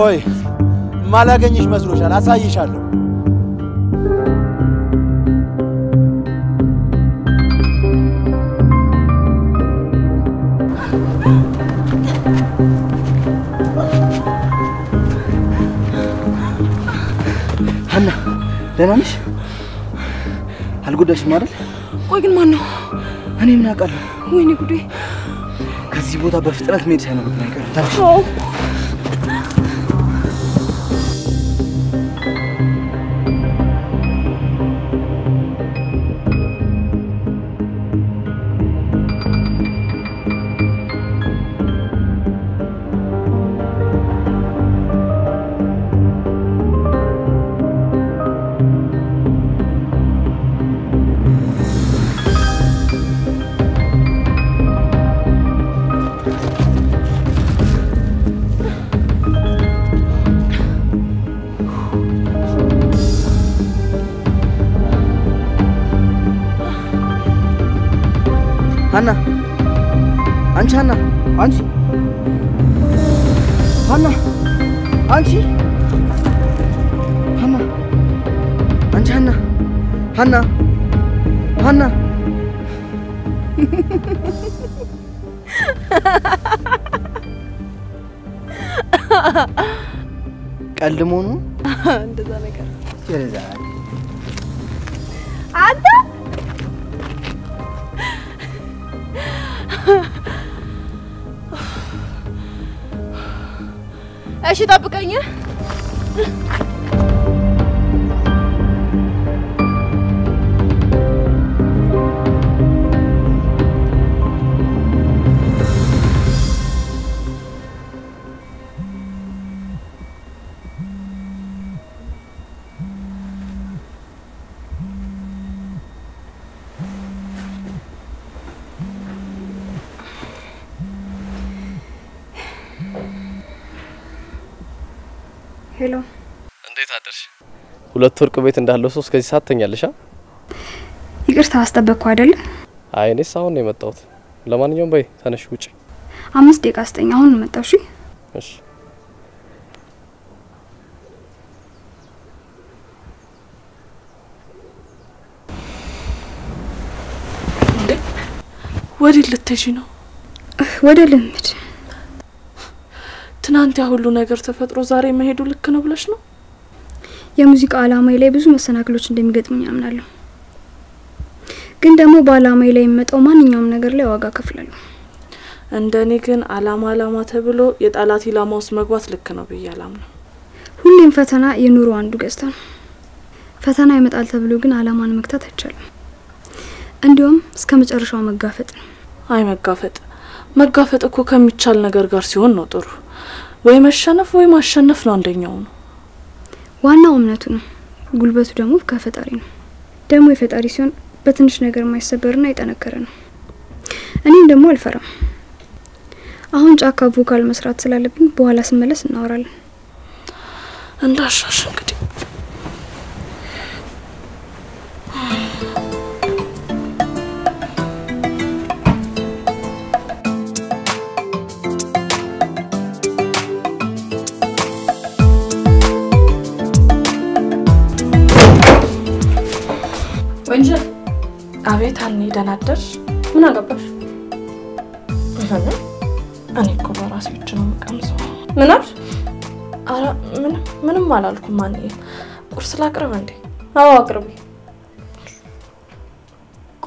ቆይ ማላገኝሽ መስሎሻል አሳይሻለሁ ሀና ደህና ነሽ አልጎዳሽም አይደል ቆይ ግን ማን ነው እኔ ምን አውቃለሁ ወይኔ ጉዴ ከዚህ ቦታ በፍጥነት መሄድ ሳይኖርብን አይቀርም ታዲያ Hanna, Anchi Hanna, Anchi, Hanna, Anchi, Hanna, Anchi Hanna, Hanna, Hanna. ቀልድ መሆኑ እንደዛ ነገር ይረዛል አንተ እሺ ጠብቀኝ ሄሎ እንዴት አደርሽ ሁለት ወርቅ ቤት እንዳለው ሰው እስከዚህ ሰዓት ተኛለሽ ይቅርታ አስጠበቅኩ አይደል አይ እኔስ አሁን ነው የመጣሁት ለማንኛውም በይ ተነሽ ውጪ 5 ደቂቃ አስጠኝ አሁን መጣው እሺ እሺ ወዲህ ልትሄጂ ነው ወደ ልምድ ትናንት ያ ሁሉ ነገር ተፈጥሮ ዛሬ መሄዱ ልክ ነው ብለሽ ነው የሙዚቃ አላማዬ ላይ ብዙ መሰናክሎች እንደሚገጥሙኝ አምናለሁ ግን ደግሞ በአላማዬ ላይ የመጣው ማንኛውም ነገር ላይ ዋጋ ከፍላለሁ እንደኔ ግን አላማ ተብሎ የጣላት ኢላማ ውስጥ መግባት ልክ ነው ብያላም ነው ሁሌም ፈተና የኑሮ አንዱ ገጽታ ነው ፈተና ይመጣል ተብሎ ግን አላማን መክታት አይቻልም እንዲሁም እስከ መጨረሻው መጋፈጥ ነው አይ መጋፈጥ እኮ ከሚቻል ነገር ጋር ሲሆን ነው ጥሩ ወይ መሸነፍ ወይ ማሸነፍ ነው አንደኛው ነው ዋናው እምነቱ ነው ጉልበቱ ደግሞ ከፈጣሪ ነው ደግሞ የፈጣሪ ሲሆን በትንሽ ነገር ማይሰበርና ይጠነከረ ነው እኔም ደግሞ አልፈራም አሁን ጫካ ቮካል መስራት ስላለብኝ በኋላ ስመለስ እናወራለን እንዳሻሽ እንግዲህ ወንጀል አቤት አንዴ ደናደርሽ ምን አገባሽ እኔ እኮ በራሴ ብቻ ነው የምቀምሰው ምን አልሽ አረ ምንም አላልኩም ማን ቁርስ ላቅርብ እንዴ አዎ አቅርቢ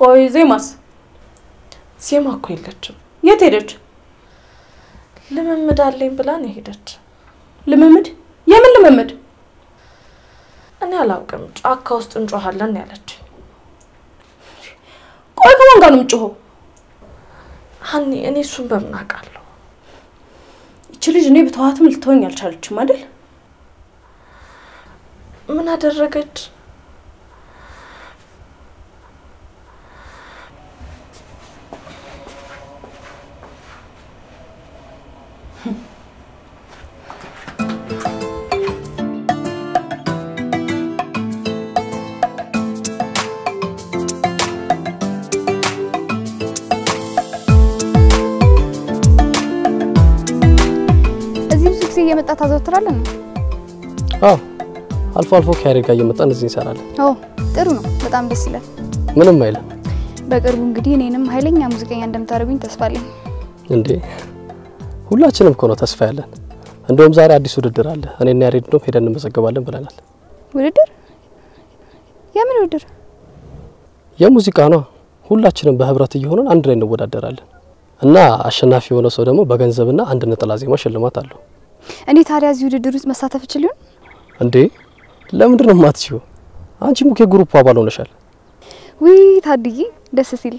ቆይ ዜማ እኮ የለችም የት ሄደች ልምምድ አለኝ ብላ ነው ሄደች ልምምድ የምን ልምምድ እኔ አላውቅም ጫካ ውስጥ እንጮሃለን ያለች ቆይ ከማን ጋር ነው የምትጮኸው ሀኒ እኔ እሱን በምን አውቃለሁ እቺ ልጅ እኔ በተዋትም ልትወኝ አልቻለችም አይደል ምን አደረገች እየመጣ ታዘውትራለን? አዎ አልፎ አልፎ ከያሬድ ጋር እየመጣን እዚህ እንሰራለን። አዎ ጥሩ ነው፣ በጣም ደስ ይላል። ምንም አይልም። በቅርቡ እንግዲህ እኔንም ኃይለኛ ሙዚቀኛ እንደምታደርጉኝ ተስፋ አለኝ። እንዴ ሁላችንም እኮ ነው ተስፋ ያለን። እንደውም ዛሬ አዲስ ውድድር አለ። እኔና ያሬድ ነው ሄደን እንመዘገባለን ብለናል። ውድድር? የምን ውድድር? የሙዚቃ ነው። ሁላችንም በህብረት እየሆነን አንድ ላይ እንወዳደራለን እና አሸናፊ የሆነ ሰው ደግሞ በገንዘብና አንድ ነጠላ ዜማ ሽልማት አለው። እኔ ታዲያ እዚህ ውድድር ውስጥ መሳተፍ እችል ይሆን? እንዴ ለምንድን ነው የማትችይው? አንቺም እኮ የግሩፕ አባል ሆነሻል። ውይ ታድዬ ደስ ሲል።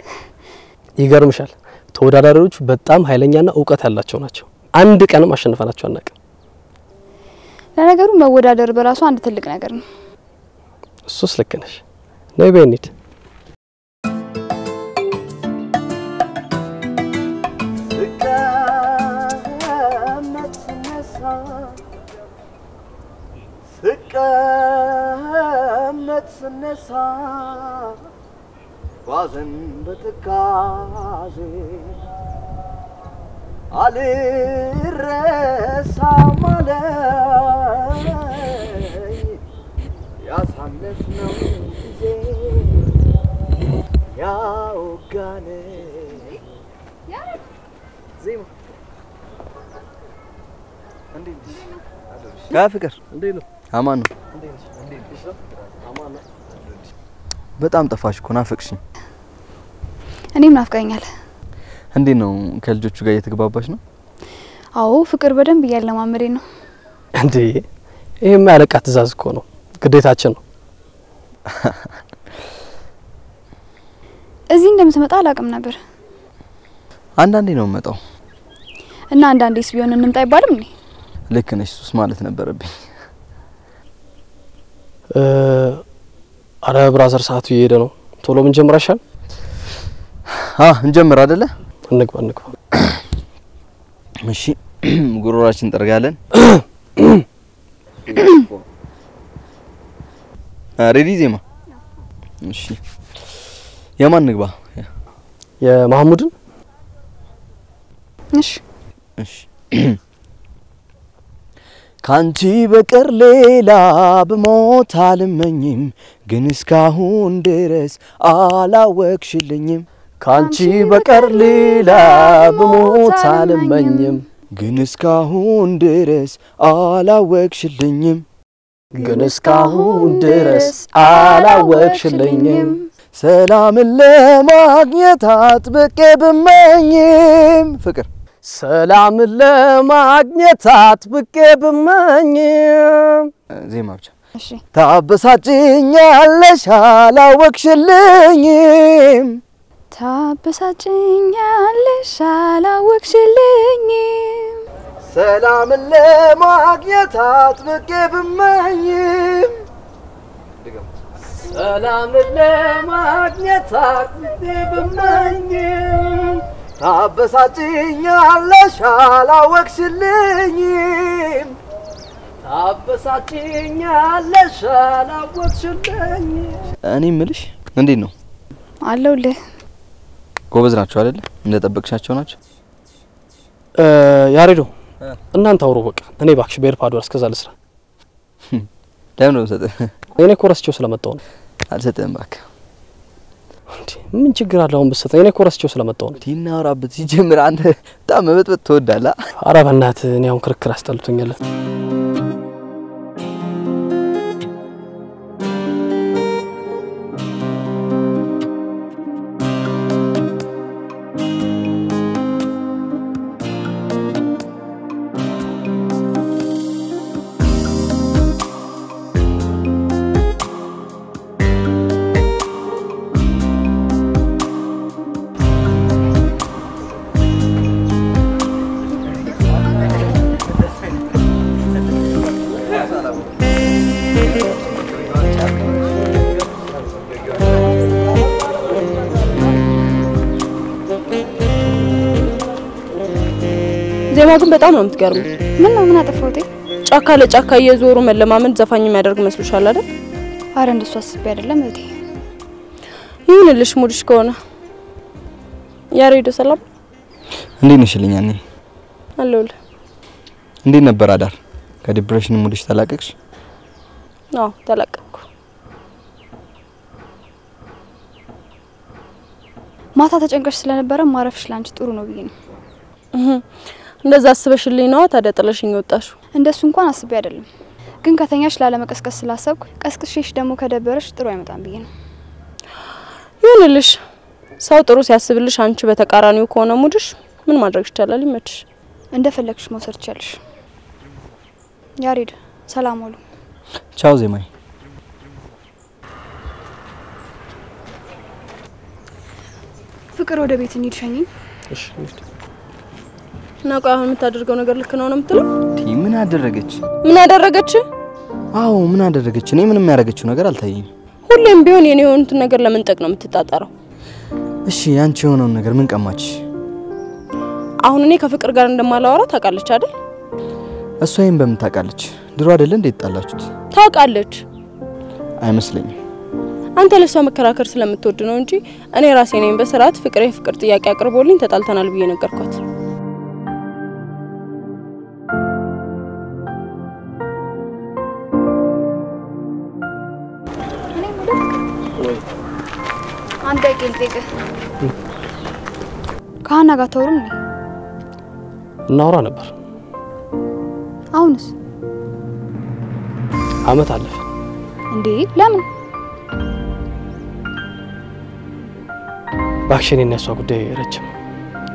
ይገርምሻል፣ ተወዳዳሪዎቹ በጣም ኃይለኛና እውቀት ያላቸው ናቸው። አንድ ቀንም አሸንፈናቸው አናውቅም። ለነገሩ መወዳደር በራሱ አንድ ትልቅ ነገር ነው። እሱስ ልክ ነሽ። ነይ በይ እንሂድ። ስነሳ ዋዘን በትካዜ አልረሳም አለኝ ያሳለፍነው ጊዜ ያውጋኔ ዜማ እንዴት ነሽ? ፍቅር እንዴት ነው? አማን ነው። በጣም ጠፋሽ እኮ ናፈቅሽኝ። እኔም ናፍቀኛል። እንዴት ነው ከልጆቹ ጋር እየተግባባሽ ነው? አዎ ፍቅር በደንብ እያለማመደኝ ነው። እንዴ ይሄማ ያለቃ ትእዛዝ እኮ ነው፣ ግዴታችን ነው። እዚህ እንደምትመጣ አላውቅም ነበር። አንዳንዴ ነው መጣው እና አንዳንዴስ ቢሆን እንምጣ አይባልም እንዴ? ልክ ነሽ። ሱስ ማለት ነበረብኝ። አረ ብራዘር ሰዓቱ እየሄደ ነው። ቶሎ ምን ጀምራሻል? እንጀምር አይደለ? እንግባ። እሺ ጉሮራችን ጠርጋለን። ሬዲ ዜማ? እሺ የማን ንግባ? የማህሙድን። እሺ ካንቺ በቀር ሌላ በሞት አልመኝም፣ ግን እስካሁን ድረስ አላወቅሽልኝም። ካንቺ በቀር ሌላ በሞት አልመኝም፣ ግን እስካሁን ድረስ አላወቅሽልኝም። ግን እስካሁን ድረስ አላወቅሽልኝም። ሰላምን ለማግኘት አጥብቄ ብመኝም ፍቅር ሰላም ለማግኘት አጥብቄ ብመኝም ዜማ ብቻ። እሺ ታበሳጭኛለሽ አላወቅሽልኝም። ታበሳጭኛለሽ አላወቅሽልኝም። ሰላምን ለማግኘት አጥብቄ ብመኝም ሰላም ለማግኘት አጥብቄ ብመኝም ታበሳጭኛለሽ አላወቅሽልኝም። ታበሳጭኛለሽ አላወቅሽልኝም። እኔ እምልሽ እንዴት ነው? አለሁልህ። ጎበዝ ናቸው አይደል? እንደጠበቅሻቸው ናቸው? ያሬዶ እናንተ አውሮ በቃ እኔ ባክሽ በኤርፓድ እስከዛ ልስራ። ለምን ነው ሰጠ? እኔ እኮ ረስቼው ስለመጣሁ ነው። አልሰጠም እባክህ። እንዴ ምን ችግር አለ አሁን ብትሰጠኝ? እኔ እኮ ረስቼው ስለመጣሁ ነው። እናውራበት። ሲጀምር አንተ በጣም መበጥበጥ ትወዳለህ። ኧረ በእናትህ እኔ አሁን ክርክር አስጠልቶኛል። ዜማ ግን በጣም ነው የምትገርመው። ምን አጠፋሁት? ጫካ ለጫካ እየዞሩ መለማመድ ዘፋኝ የሚያደርግ መስሎሻል አይደል? አረ እንደሱ አስቤ አይደለም እህቴ። ይሁንልሽ ሙድሽ ከሆነ። ያሬዶ ሰላም እንዴት ነሽልኝ? እኔ አለሁልህ። እንዴት ነበር አዳር? ከዲፕሬሽን ሙድሽ ተላቀቅሽ? አዎ ተላቀቅኩ። ማታ ተጨንቀሽ ስለነበረ ማረፍሽ ላንቺ ጥሩ ነው ብዬ ነው። እንደዛ አስበሽልኝ ነው ታዲያ ጥለሽኝ ወጣሽ? እንደሱ እንኳን አስቤ አይደለም፣ ግን ከተኛሽ ላለመቀስቀስ ስላሰብኩ ቀስቅሽሽ ደግሞ ከደበረሽ ጥሩ አይመጣም ብዬ ነው። ይሁንልሽ። ሰው ጥሩ ሲያስብልሽ አንቺ በተቃራኒው ከሆነ ሙድሽ ምን ማድረግ ይቻላል? ይመችሽ። እንደፈለግሽ መውሰድ ይቻላልሽ። ያሬድ ሰላም ዋሉ። ቻው ዜማይ። ፍቅር ወደ ቤት እንሂድ ሸኝ። እሺ እና ቆይ አሁን የምታደርገው ነገር ልክ ነው የምትለው? ምን አደረገች? ምን አደረገች? አዎ ምን አደረገች? እኔ ምንም ያደረገችው ነገር አልታየኝም። ሁሌም ቢሆን የኔ የሆኑትን ነገር ለመንጠቅ ነው የምትጣጣረው። እሺ ያንቺ የሆነውን ነገር ምን ቀማች? አሁን እኔ ከፍቅር ጋር እንደማላወራ ታውቃለች አይደል? እሷ ይሄን በምን ታውቃለች? ድሮ አይደል እንዴ ተጣላችሁት? ታውቃለች። አይመስለኝም። አንተ ለሷ መከራከር ስለምትወድ ነው እንጂ እኔ ራሴ ነኝ በስርዓት ፍቅር የፍቅር ጥያቄ አቅርቦልኝ ተጣልተናል ብዬ ነገርኳት። አንተ ቄልጤቅ ከሀና ጋር ተወሩም ነው? እናውራ ነበር። አሁንስ? አመት አለፈ እንዴ? ለምን? ባክሽን የነሷ ጉዳይ ረጅም።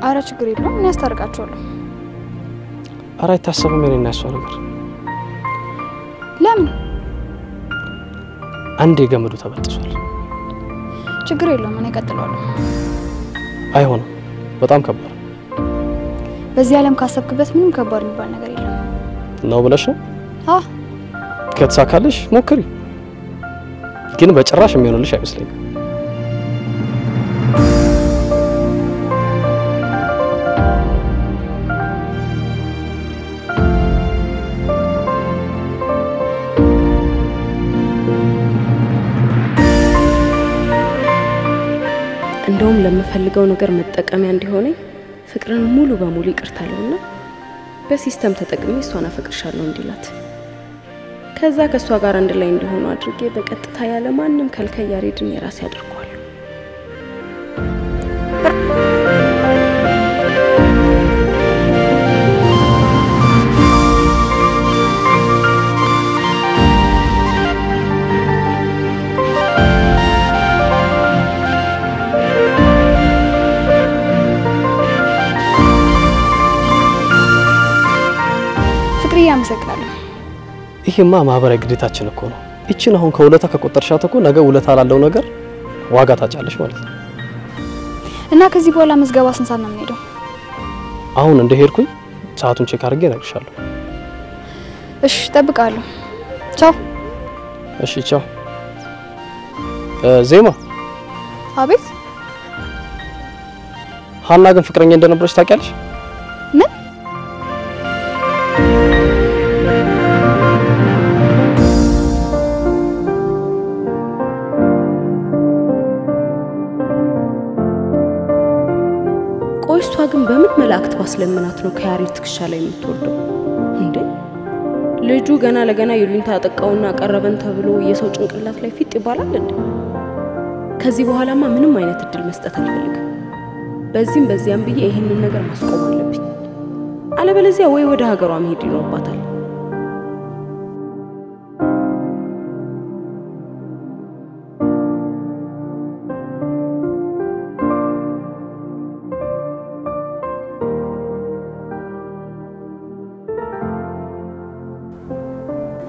አረ ችግር የለውም እኔ አስታርቃቸዋለሁ። አረ አይታሰብም የኔና እሷ ነገር። ለምን? አንዴ ገመዱ ተበጥሷል። ችግር የለውም እኔ እቀጥላለሁ። አይሆንም፣ በጣም ከባድ በዚህ ዓለም ካሰብክበት ምንም ከባድ የሚባል ነገር የለም ነው ብለሽ ነው? ከተሳካለሽ ሞክሪ፣ ግን በጭራሽ የሚሆንልሽ አይመስለኝም። እንደውም ለምፈልገው ነገር መጠቀሚያ እንዲሆነኝ ፍቅርን ሙሉ በሙሉ ይቅርታለሁና በሲስተም ተጠቅሜ እሷን አፈቅርሻለሁ እንዲላት ከዛ ከሷ ጋር አንድ ላይ እንዲሆኑ አድርጌ በቀጥታ ያለ ማንንም ከልከይ ያሬድን የራሴ አድርጓለሁ። አመሰግናለሁ። ይሄማ ማህበራዊ ግዴታችን እኮ ነው። እቺን አሁን ከውለታ ከቆጠርሻት እኮ ነገ ውለታ ላለው ነገር ዋጋ ታጫለሽ ማለት ነው። እና ከዚህ በኋላ መዝገባ ስንት ሰዓት ነው የምንሄደው? አሁን እንደሄድኩኝ ሰዓቱን ቼክ አድርጌ እነግርሻለሁ። እሺ እጠብቃለሁ። ቻው። እሺ ቻው። ዜማ። አቤት። ሀና ግን ፍቅረኛ እንደነበረች ታውቂያለሽ? ምን? ቆይሷ ግን በምን መላእክት ባስለምናት ነው ከያሬድ ትክሻ ላይ የምትወርደው እንዴ? ልጁ ገና ለገና ይሉኝታ አጠቃውና ቀረበን ተብሎ የሰው ጭንቅላት ላይ ፊት ይባላል እንዴ? ከዚህ በኋላማ ምንም አይነት እድል መስጠት አልፈልግም። በዚህም በዚያም ብዬ ይሄንን ነገር ማስቆም አለብኝ። አለበለዚያ ወይ ወደ ሀገሯ መሄድ ይኖርባታል።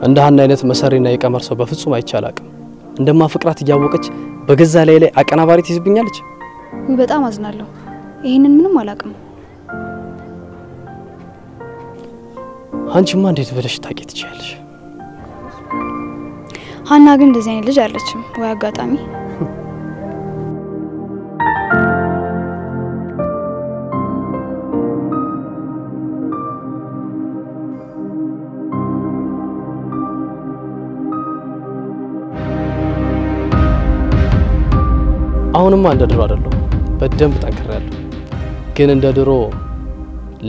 እንደ ሀና አይነት መሰሪና የቀመር ሰው በፍጹም አይቻላቅም። እንደማፍቅራት እያወቀች በገዛ ላይ አቀናባሪ ትይዝብኛለች። ወይ በጣም አዝናለሁ። ይሄንን ምንም አላቅም። አንቺማ እንዴት ብለሽ ታውቂ ትችያለሽ? ሀና ግን እንደዚህ አይነት ልጅ አለችም ወይ አጋጣሚ? አሁንማ እንደ ድሮ አይደለም። በደንብ ጠንክሬያለሁ። ግን እንደ ድሮ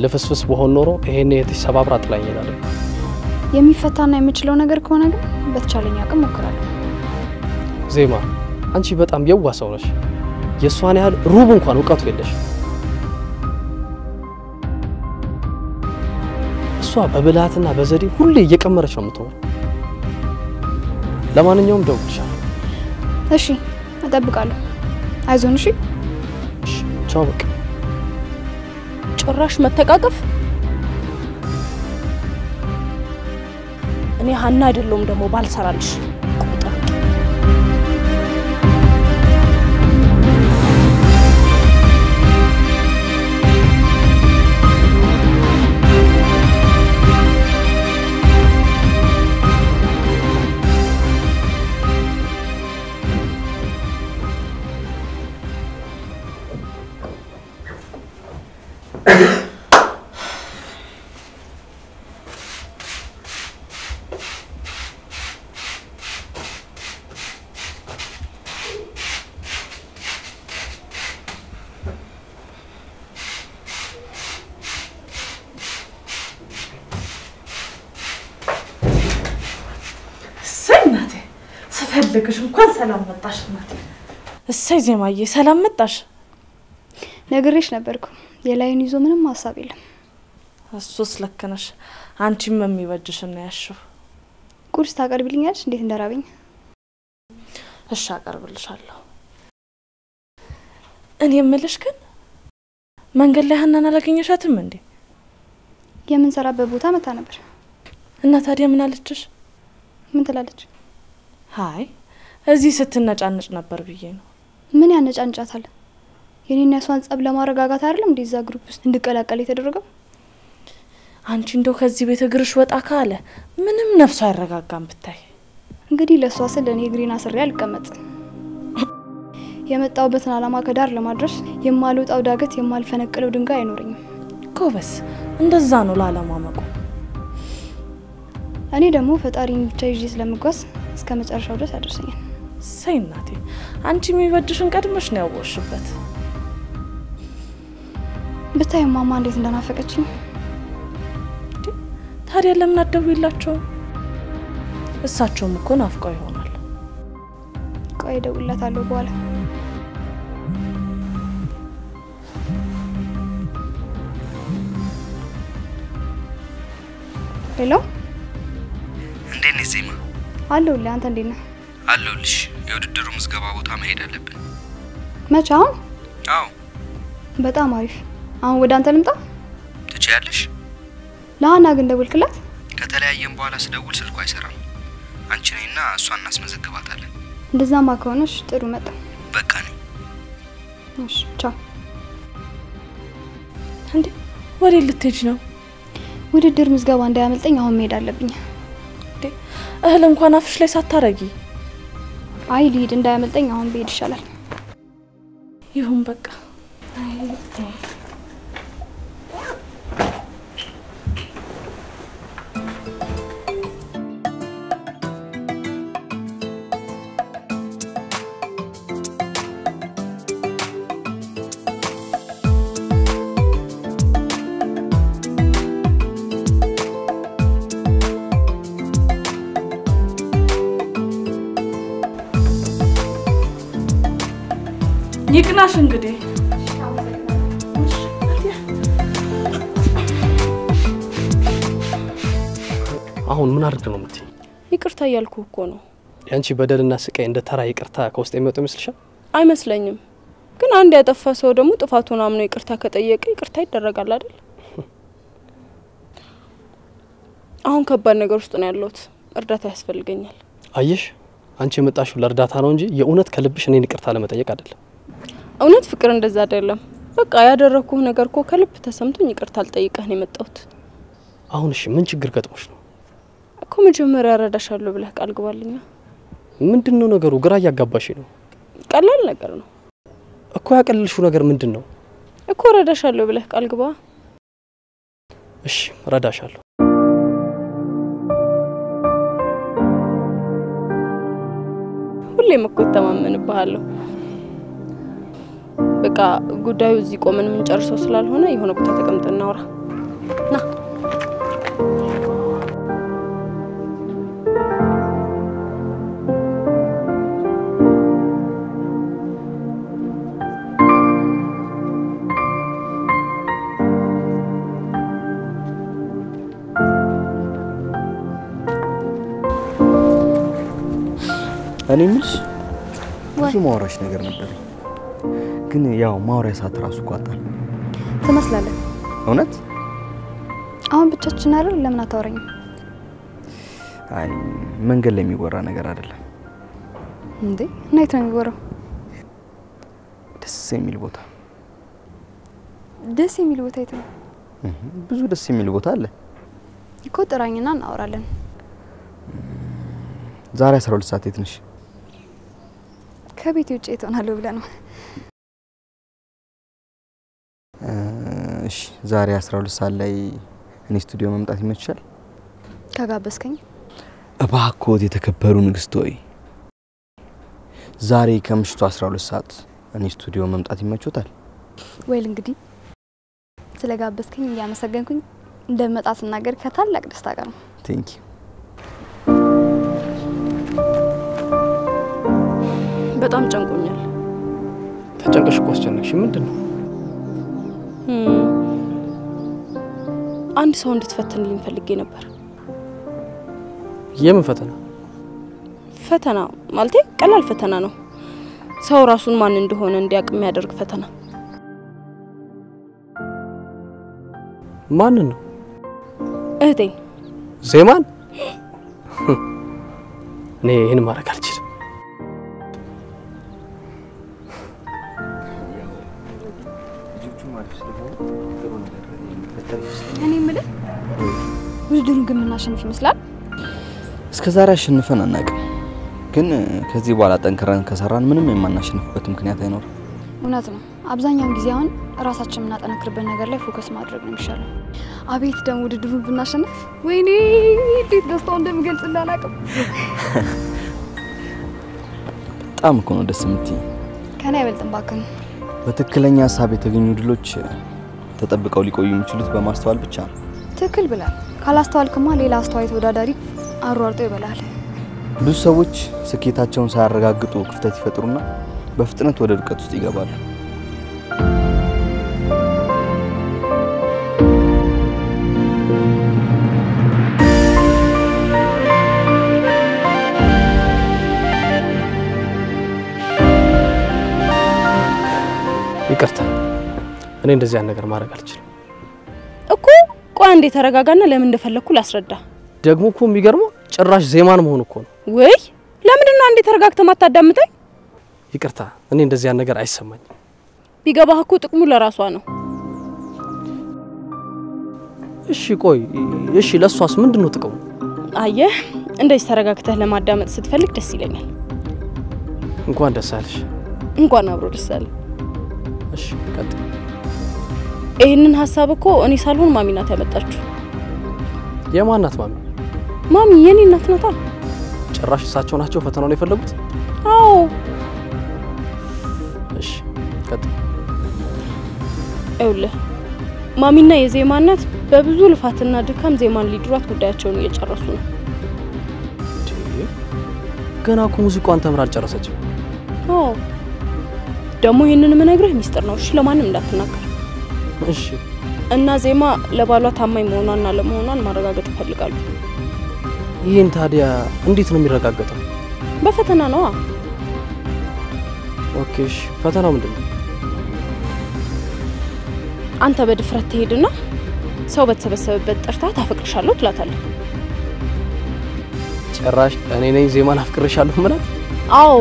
ልፍስፍስ በሆን ኖሮ ይሄኔ የተሰባብራ ጥላኝ ይላል። የሚፈታና የምችለው ነገር ከሆነ ግን በተቻለኝ አቅም ሞክራለሁ። ዜማ አንቺ በጣም የዋህ ሰው ነሽ። የሷን ያህል ሩብ እንኳን እውቀቱ የለሽ። እሷ በብልሃትና በዘዴ ሁሌ እየቀመረች ነው የምትሆነው። ለማንኛውም ደውልልሻለሁ። እሺ እጠብቃለሁ። አይዞን። እሺ ቻው። በቃ ጭራሽ መተቃቀፍ። እኔ ሀና አይደለም ደግሞ ባልሰራልሽ። ልክሽ እንኳን ሰላም መጣሽ እናቴ። እሰይ ዜማዬ ሰላም መጣሽ። ነግሬሽ ነበርኩ የላይን ይዞ ምንም ሐሳብ የለም። እሱስ ልክ ነሽ። አንቺም የሚበጅሽ ነው ያሽው። ቁርስ ታቀርብልኛለሽ እንዴት እንደራበኝ? እሺ አቀርብልሻለሁ። እኔ የምልሽ ግን መንገድ ላይ ሀናን አላገኘሻትም እንዴ? የምንሰራበት ቦታ መታ ነበር። እና ታዲያ ምን አለችሽ? ምን ትላለች? ሃይ እዚህ ስትነጫነጭ ነበር ብዬ ነው። ምን ያነጫንጫታል? የኔና ያሷን ጸብ ለማረጋጋት አይደለም እንደዛ ግሩፕ ውስጥ እንድቀላቀል የተደረገው? አንቺ እንደው ከዚህ ቤት እግርሽ ወጣ ካለ ምንም ነፍሱ አይረጋጋም ብታይ። እንግዲህ ለሷ ስለ እኔ ግሪና ስሪ አልቀመጥ። የመጣውበትን አላማ ከዳር ለማድረስ የማልወጣው ዳገት የማልፈነቅለው ድንጋይ አይኖርኝም። ጎበስ እንደዛ ነው ላለማመቁ። እኔ ደግሞ ፈጣሪን ብቻ ይዤ ስለምጓዝ እስከ መጨረሻው ድረስ አደረሰኛል። ሰይናቴ አንቺ የሚበድሽን ቀድመሽ ነው ያወሽበት። ብታይ ማማ እንዴት እንደናፈቀችኝ። ታዲያ ለምን አትደውይላቸው? እሳቸውም እኮ ናፍቀው ይሆናል። ቆይ እደውልላታለሁ በኋላ። ሄሎ እንዴት ነሽ ዜማ? አለሁልህ። አንተ እንዴት ነህ? አለሁልሽ። የውድድሩ ምዝገባ ቦታ መሄድ አለብን። መቼ? አሁን? አዎ። በጣም አሪፍ። አሁን ወደ አንተ ልምጣ? ትችያለሽ? ለሀና ግን ደውልክላት? ከተለያየን በኋላ ስደውል ስልኩ አይሰራም። አንቺ ነይና እሷን እናስመዘግባታለን። እንደዛማ ከሆነሽ ጥሩ መጣ። በቃ ነኝ። እሺ ቻው። እንዴ ወዴት ልትሄጂ ነው? ውድድር ምዝገባ እንዳያመልጠኝ አሁን መሄድ አለብኝ። እህል እንኳን አፍሽ ላይ ሳታረጊ? አይ ልሂድ እንዳያመልጠኝ አሁን ብሄድ ይሻላል። ይሁን በቃ። ይቅናሽ እንግዲህ። አሁን ምን አድርግ ነው የምትይ? ይቅርታ እያልኩ እኮ ነው። ያንቺ በደልና ስቃይ እንደ ተራ ይቅርታ ከውስጥ የሚወጣ ይመስልሻል? አይመስለኝም። ግን አንድ ያጠፋ ሰው ደግሞ ጥፋቱን አምኖ ይቅርታ ከጠየቀ ይቅርታ ይደረጋል አይደል? አሁን ከባድ ነገር ውስጥ ነው ያለሁት። እርዳታ ያስፈልገኛል። አየሽ፣ አንቺ የመጣሽው ለእርዳታ ነው እንጂ የእውነት ከልብሽ እኔን ይቅርታ ለመጠየቅ አይደለም። እውነት ፍቅር እንደዛ አይደለም። በቃ ያደረኩህ ነገር እኮ ከልብ ተሰምቶኝ ይቅርታ አልጠይቀህ ነው የመጣሁት። አሁን እሺ ምን ችግር ገጥሞሽ ነው? እኮ መጀመሪያ እረዳሻለሁ ብለህ ቃል ግባልኛ። ምንድነው ነገሩ? ግራ እያጋባሽ ነው። ቀላል ነገር ነው እኮ። ያቀልልሽው ነገር ምንድነው? እኮ እረዳሻለሁ ብለህ ቃል ግባ። እሺ እረዳሻለሁ። ሁሌም እኮ ተማመንብሃለሁ። በቃ ጉዳዩ እዚህ ቆመን ምን ጨርሰው ስላልሆነ የሆነ ቦታ ተቀምጠን እናውራ። ና እኔ ምንሽ ብዙ ማውራሽ ነገር ነበር ግን ያው ማውሪያ ሰዓት ራሱ ቋጣል ትመስላለህ እውነት አሁን ብቻችን አይደል ለምን አታወራኝም አይ መንገድ ላይ የሚወራ ነገር አይደለም እንዴ ናይት ነው የሚወራው ደስ የሚል ቦታ የት ነው ብዙ ደስ የሚል ቦታ አለ እኮ ጥራኝና እናወራለን ዛሬ 12 ሰዓት የት ነሽ ከቤት ውጪ ትሆናለህ ብለህ ነው እሺ ዛሬ 12 ሰዓት ላይ እኔ ስቱዲዮ መምጣት ይመችሻል ከጋበዝከኝ እባክዎት የተከበሩ ንግስት ሆይ ዛሬ ከምሽቱ 12 ሰዓት እኔ ስቱዲዮ መምጣት ይመችዎታል ወይል እንግዲህ ስለጋበዝከኝ ያመሰገንኩኝ እንደመጣ ስናገር ከታላቅ ደስታ ጋር ነው ቴንክ ዩ በጣም ጨንቆኛል ተጨንቀሽ እኮ አስጨነቅሽ ምንድነው አንድ ሰው እንድትፈትንልኝ ፈልጌ ነበር የምን ፈተና ማለቴ ቀላል ፈተና ነው ሰው ራሱን ማን እንደሆነ እንዲያውቅ የሚያደርግ ፈተና ማን ነው እህቴ ዜማን እኔ ይሄን ማድረግ አልችልም እኔ ምልህ ውድድሩን ግን ምናሸንፍ ይመስላል እስከዛሬ አሸንፈን አናውቅም ግን ከዚህ በኋላ ጠንክረን ከሰራን ምንም የማናሸንፍበት ምክንያት አይኖርም እውነት ነው አብዛኛው ጊዜ አሁን ራሳችንን እናጠነክርበት ነገር ላይ ፎከስ ማድረግ ነው የሚሻለው አቤት ደግሞ ውድድሩን ብናሸንፍ ወይኔ እንዴት ደስታው እንደምገልጽልህ አላውቅም በጣም እኮ ነው ደስ የምትይ ከኔ አይበልጥም ባከን በትክክለኛ ሀሳብ የተገኙ ድሎች ተጠብቀው ሊቆዩ የሚችሉት በማስተዋል ብቻ ነው ትክክል ብላል ካላስተዋልክማ ሌላ አስተዋይ ተወዳዳሪ አሯርጦ ይበላል ብዙ ሰዎች ስኬታቸውን ሳያረጋግጡ ክፍተት ይፈጥሩና በፍጥነት ወደ ድቀት ውስጥ ይገባሉ ይቅርታ እኔ እንደዚህ ያን ነገር ማድረግ አልችልም እኮ ቆይ እንዴ ተረጋጋና ለምን እንደፈለኩ ላስረዳ ደግሞ እኮ የሚገርመው ጭራሽ ዜማን መሆን እኮ ነው ወይ ለምን ነው እንዴ ተረጋግተህ ማታዳምጠኝ ይቅርታ እኔ እንደዚህ ያን ነገር አይሰማኝም ቢገባህ እኮ ጥቅሙ ለራሷ ነው እሺ ቆይ እሺ ለሷስ ምንድነው ጥቅሙ አየህ እንደዚህ ተረጋግተህ ለማዳመጥ ስትፈልግ ደስ ይለኛል እንኳን ደስ አለሽ እንኳን አብሮ ደስ አለ እሺ ቀጥል ይሄንን ሐሳብ እኮ እኔ ሳልሆን ማሚ ናት ያመጣችው የማናት ማሚ የኔ እናት ናታ ጭራሽ እሳቸው ናቸው ፈተናውን የፈለጉት አዎ እሺ ቀጥል እውልህ ማሚና የዜማ እናት በብዙ ልፋትና ድካም ዜማን ሊድሯት ጉዳያቸውን እየጨረሱ ነው ገና እኮ ሙዚቃውን ተምራ አልጨረሰችም አዎ ደግሞ ይሄንን ምነግርህ ሚስጥር ነው እሺ ለማንም እንዳትናገር እሺ እና ዜማ ለባሏ ታማኝ መሆኗንና ለመሆኗን ማረጋገጥ ይፈልጋሉ ይሄን ታዲያ እንዴት ነው የሚረጋገጠው በፈተና ነው ኦኬ እሺ ፈተናው ምንድነው አንተ በድፍረት ትሄድና ሰው በተሰበሰበበት ጠርታ ታፈቅርሻለሁ ትላታለህ ጭራሽ እኔ ነኝ ዜማን አፍቅርሻለሁ ማለት አዎ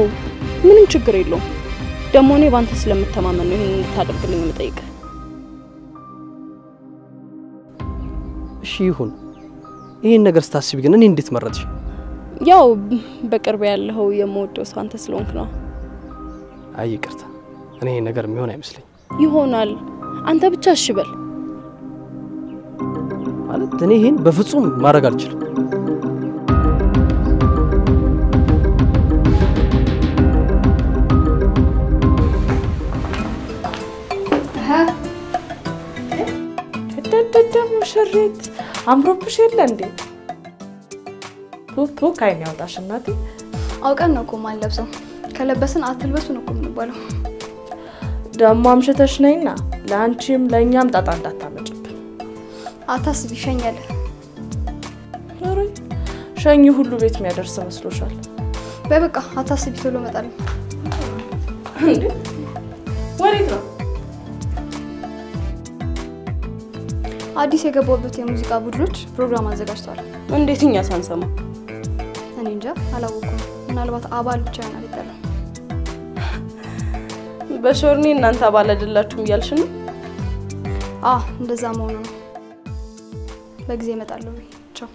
ምንም ችግር የለውም ደግሞ እኔ ባንተ ስለምተማመን ነው ይሄን እንድታደርግልኝ የምጠይቅ እሺ ይሁን ይሄን ነገር ስታስቢ ግን እኔ እንዴት መረጥሽ ያው በቅርብ ያለው የምወደው ሰው አንተ ስለሆንክ ነው አይ ይቅርታ እኔ ይሄን ነገር የሚሆን አይመስልኝ ይሆናል አንተ ብቻ እሺ በል ማለት እኔ ይሄን በፍጹም ማድረግ አልችልም ሙሽሪት አምሮብሽ የለ እንዴ ቶቶ ካይን ያውጣሽ እናቴ አውቀን ነው እኮ ማለብሰው ከለበስን አትልበሱ ነው እኮ የምንባለው ደሞ አምሽተሽ ነይና ላንቺም ለኛም ጣጣ እንዳታመጭብን አታስቢ ሸኛለ ሸኝ ሁሉ ቤት የሚያደርስ መስሎሻል በበቃ አታስቢ ቶሎ እመጣለሁ። እንዴ ወዴት ነው? አዲስ የገባሁበት የሙዚቃ ቡድኖች ፕሮግራም አዘጋጅተዋል። እንዴት እኛ ሳንሰማ? እኔ እንጃ አላወኩም። ምናልባት አባል ብቻ ነው አይደለም። በሾርኒ እናንተ አባል አይደላችሁም እያልሽ ነው? እንደዛ መሆኑ ነው። በጊዜ እመጣለሁ። ቻው።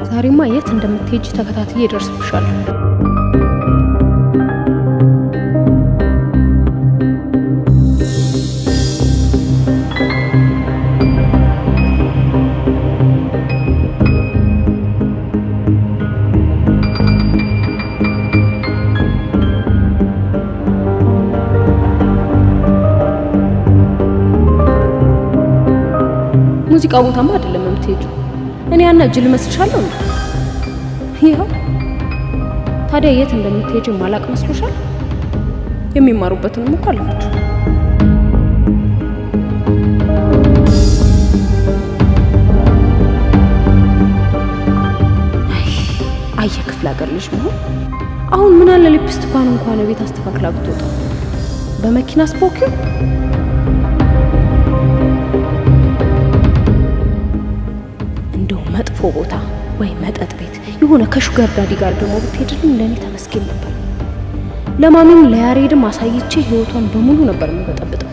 ዛሬማ የት እንደምትሄጂ ተከታትዬ እደርስብሻለሁ። ሙዚቃ ቦታማ አይደለም የምትሄጂው። እኔ ያና ጅል መስልሻለሁ እንዴ? ይሄው ታዲያ የት እንደምትሄጂ ማላቅ መስሎሻል? የሚማሩበትንም እኮ አለፈችው። አይ ክፍለ ሀገር ልጅ ነው። አሁን ምን አለ ሊፕስቲኳን እንኳን ቤት አስተካክላ ብትወጣ። በመኪና ስፖኪው እንደው መጥፎ ቦታ ወይ መጠጥ ቤት የሆነ ከሹገር ዳዲ ጋር ደግሞ ብትሄድልኝ ለኔ ተመስገን ነበር። ለማሚም ለያሬድም አሳይቼ ህይወቷን በሙሉ ነበር የምበጠብጠው።